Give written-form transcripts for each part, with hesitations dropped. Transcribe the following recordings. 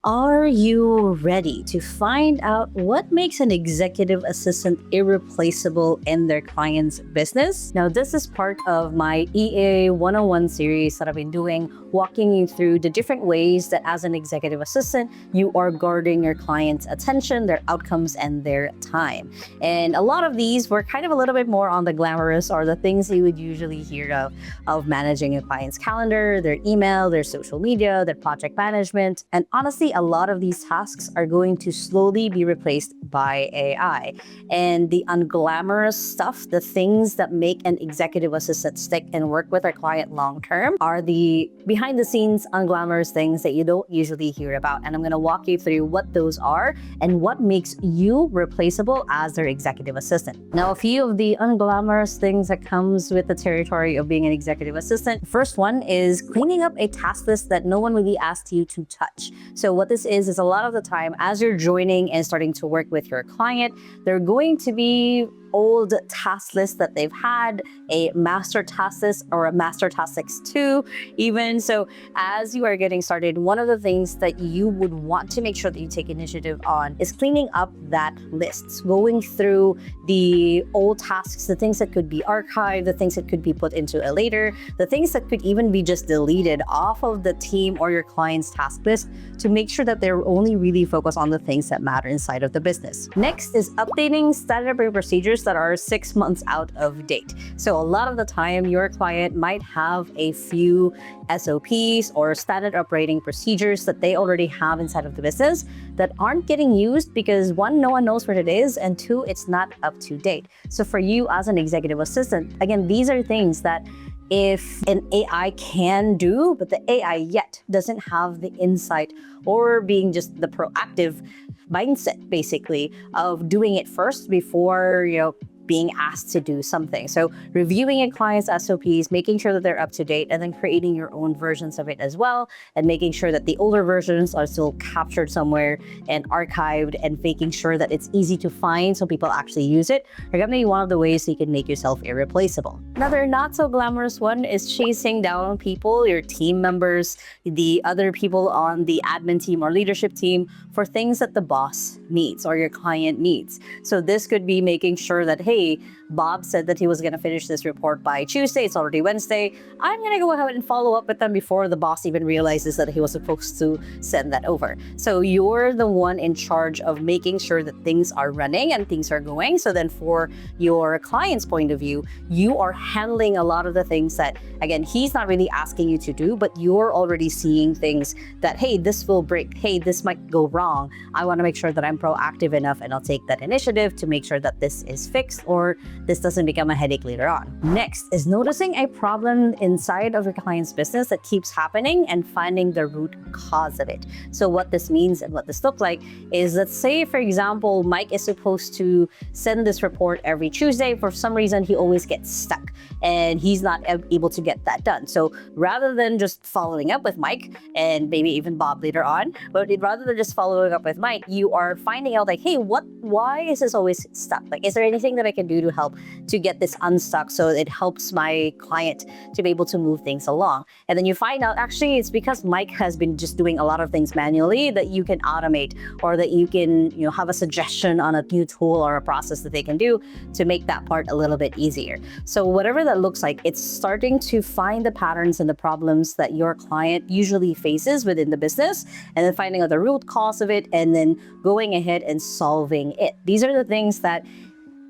Are you ready to find out what makes an executive assistant irreplaceable in their client's business? Now, this is part of my EA 101 series that I've been doing, walking you through the different ways that as an executive assistant, you are guarding your client's attention, their outcomes, and their time. And a lot of these were kind of a little bit more on the glamorous or the things you would usually hear of managing a client's calendar, their email, their social media, their project management. And honestly, a lot of these tasks are going to slowly be replaced by AI. And the unglamorous stuff, the things that make an executive assistant stick and work with our client long-term are the behind the scenes unglamorous things that you don't usually hear about. And I'm going to walk you through what those are and what makes you replaceable as their executive assistant. Now, a few of the unglamorous things that comes with the territory of being an executive assistant. First one is cleaning up a task list that no one really asked you to touch. So what this is a lot of the time as you're joining and starting to work with your client, they're going to be old task lists that they've had, a master task list or a master task list 2 even. So as you are getting started, one of the things that you would want to make sure that you take initiative on is cleaning up that list, going through the old tasks, the things that could be archived, the things that could be put into a later, the things that could even be just deleted off of the team or your client's task list to make sure that they're only really focused on the things that matter inside of the business. Next is updating standard operating procedures that are 6 months out of date. So a lot of the time, your client might have a few SOPs or standard operating procedures that they already have inside of the business that aren't getting used because one, no one knows what it is, and two, it's not up to date. So for you as an executive assistant, again, these are things that if an AI can do, but the AI yet doesn't have the insight or being just the proactive mindset, basically, of doing it first before, being asked to do something. So reviewing a client's SOPs, making sure that they're up to date, and then creating your own versions of it as well, and making sure that the older versions are still captured somewhere and archived, and making sure that it's easy to find so people actually use it are going to be one of the ways you can make yourself irreplaceable. Another not so glamorous one is chasing down people, your team members, the other people on the admin team or leadership team for things that the boss needs or your client needs. So this could be making sure that, hey, Bob said that he was going to finish this report by Tuesday. It's already Wednesday. I'm going to go ahead and follow up with them before the boss even realizes that he was supposed to send that over. So you're the one in charge of making sure that things are running and things are going. So then for your client's point of view, you are handling a lot of the things that, again, he's not really asking you to do, but you're already seeing things that, hey, this will break. Hey, this might go wrong. I want to make sure that I'm proactive enough and I'll take that initiative to make sure that this is fixed or this doesn't become a headache later on. Next is noticing a problem inside of your client's business that keeps happening and finding the root cause of it. So what this means and what this looks like is, let's say, for example, Mike is supposed to send this report every Tuesday. For some reason, he always gets stuck and he's not able to get that done. So rather than just following up with Mike and maybe even Bob later on, but rather than just following up with Mike, you are finding out like, hey, why is this always stuck? Like, is there anything that I can do to help to get this unstuck so it helps my client to be able to move things along? And then you find out actually it's because Mike has been just doing a lot of things manually that you can automate, or that you can have a suggestion on a new tool or a process that they can do to make that part a little bit easier. So whatever that looks like, it's starting to find the patterns and the problems that your client usually faces within the business, and then finding out the root cause of it, and then going ahead and solving it. These are the things that,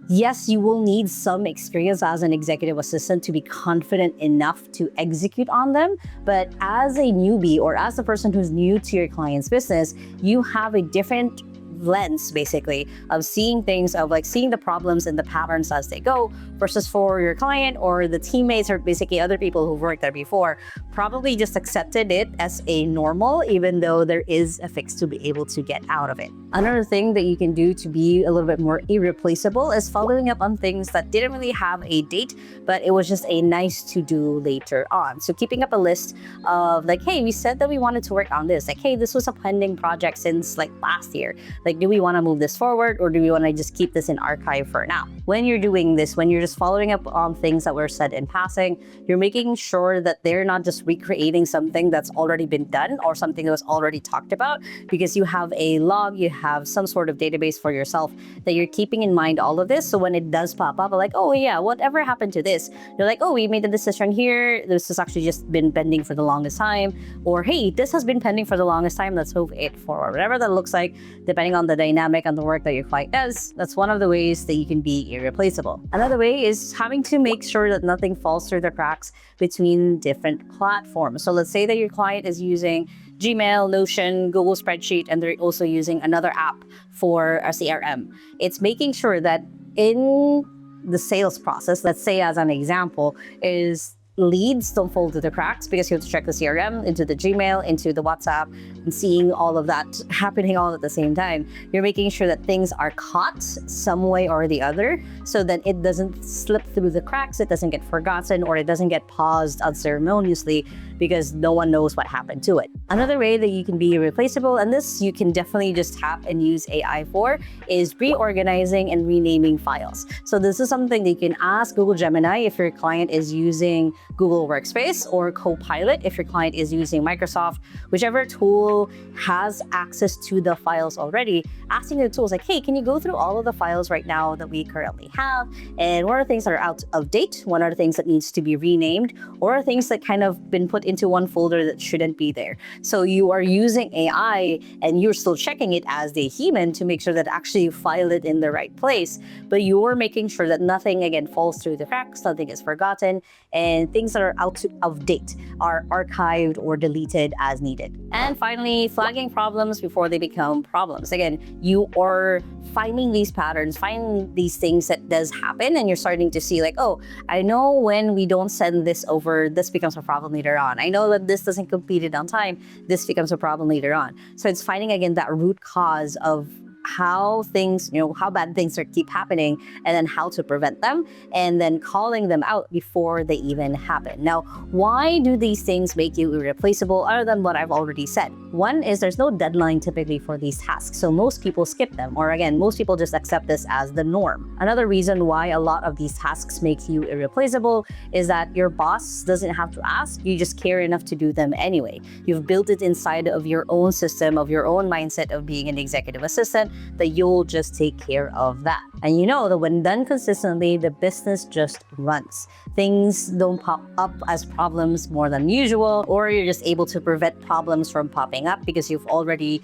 yes, you will need some experience as an executive assistant to be confident enough to execute on them. But as a newbie or as a person who's new to your client's business, you have a different lens basically of seeing things, of like seeing the problems and the patterns as they go, versus for your client or the teammates or basically other people who've worked there before probably just accepted it as a normal, even though there is a fix to be able to get out of it. Another thing that you can do to be a little bit more irreplaceable is following up on things that didn't really have a date, but it was just a nice to do later on. So keeping up a list of like, hey, we said that we wanted to work on this. Like, hey, this was a pending project since like last year. Like, do we want to move this forward, or do we want to just keep this in archive for now? When you're doing this, when you're just following up on things that were said in passing, you're making sure that they're not just recreating something that's already been done or something that was already talked about, because you have a log, you have some sort of database for yourself that you're keeping in mind all of this. So when it does pop up, like, oh yeah, whatever happened to this? You're like, oh, we made a decision here. This has actually just been pending for the longest time. Or, hey, this has been pending for the longest time. Let's move it forward. Whatever that looks like, depending on the dynamic and the work that your client does, that's one of the ways that you can be irreplaceable. Another way is having to make sure that nothing falls through the cracks between different platforms. So let's say that your client is using Gmail, Notion, Google Spreadsheet, and they're also using another app for a CRM. It's making sure that in the sales process, let's say as an example, is leads don't fall through the cracks because you have to check the CRM, into the Gmail, into the WhatsApp, and seeing all of that happening all at the same time. You're making sure that things are caught some way or the other, so that it doesn't slip through the cracks, it doesn't get forgotten, or it doesn't get paused unceremoniously because no one knows what happened to it. Another way that you can be irreplaceable, and this you can definitely just tap and use AI for, is reorganizing and renaming files. So this is something that you can ask Google Gemini if your client is using Google Workspace, or Copilot if your client is using Microsoft, whichever tool has access to the files already, asking the tools like, hey, can you go through all of the files right now that we currently have? And what are the things that are out of date? What are the things that needs to be renamed? Or are things that kind of been put into one folder that shouldn't be there? So you are using AI and you're still checking it as the human to make sure that actually you file it in the right place, but you're making sure that nothing, again, falls through the cracks, nothing is forgotten, and things that are out of date are archived or deleted as needed. And finally, flagging problems before they become problems. Again, you are finding these patterns, finding these things that does happen, and you're starting to see like, oh, I know when we don't send this over, this becomes a problem later on. I know that this doesn't complete it on time, this becomes a problem later on. So it's finding, again, that root cause of how things, how bad things keep happening, and then how to prevent them, and then calling them out before they even happen. Now, why do these things make you irreplaceable other than what I've already said? One is there's no deadline typically for these tasks, so most people skip them, or again, most people just accept this as the norm. Another reason why a lot of these tasks make you irreplaceable is that your boss doesn't have to ask, you just care enough to do them anyway. You've built it inside of your own system, of your own mindset of being an executive assistant, that you'll just take care of that. And you know that when done consistently, the business just runs. Things don't pop up as problems more than usual, or you're just able to prevent problems from popping up because you've already,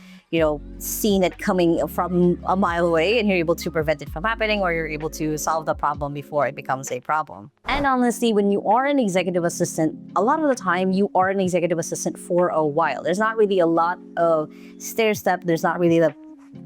seen it coming from a mile away, and you're able to prevent it from happening, or you're able to solve the problem before it becomes a problem. And honestly, when you are an executive assistant, a lot of the time you are an executive assistant for a while. There's not really a lot of stair step. There's not really the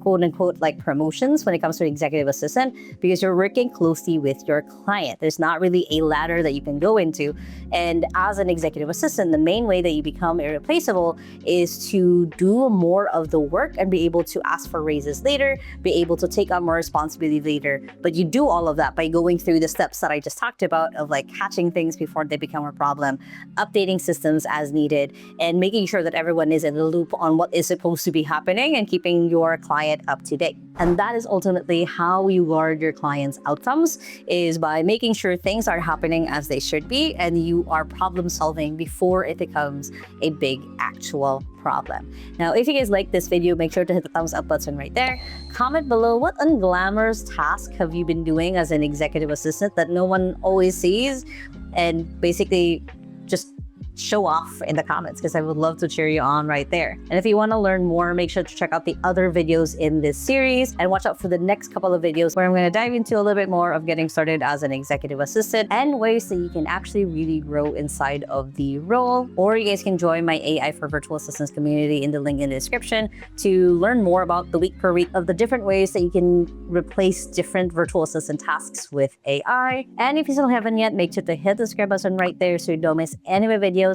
quote unquote like promotions when it comes to executive assistant, because you're working closely with your client. There's not really a ladder that you can go into. And as an executive assistant, the main way that you become irreplaceable is to do more of the work and be able to ask for raises later, be able to take on more responsibility later. But you do all of that by going through the steps that I just talked about of like catching things before they become a problem, updating systems as needed, and making sure that everyone is in the loop on what is supposed to be happening and keeping your client up to date. And that is ultimately how you guard your clients' outcomes, is by making sure things are happening as they should be, and you are problem solving before it becomes a big actual problem. Now, if you guys like this video, make sure to hit the thumbs up button right there. Comment below, what unglamorous task have you been doing as an executive assistant that no one always sees? And basically just show off in the comments, because I would love to cheer you on right there. And if you want to learn more, make sure to check out the other videos in this series, and watch out for the next couple of videos where I'm going to dive into a little bit more of getting started as an executive assistant and ways that you can actually really grow inside of the role. Or you guys can join my AI for Virtual Assistants community in the link in the description to learn more about the week per week of the different ways that you can replace different virtual assistant tasks with AI. And if you still haven't yet, make sure to hit the subscribe button right there so you don't miss any of my videos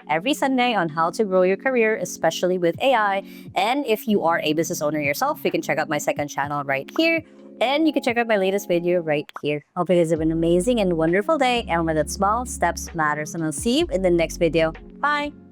every Sunday on how to grow your career, especially with AI. And if you are a business owner yourself, you can check out my second channel right here. And you can check out my latest video right here. Hope you guys have an amazing and wonderful day. And remember that small steps matters. And I'll see you in the next video. Bye!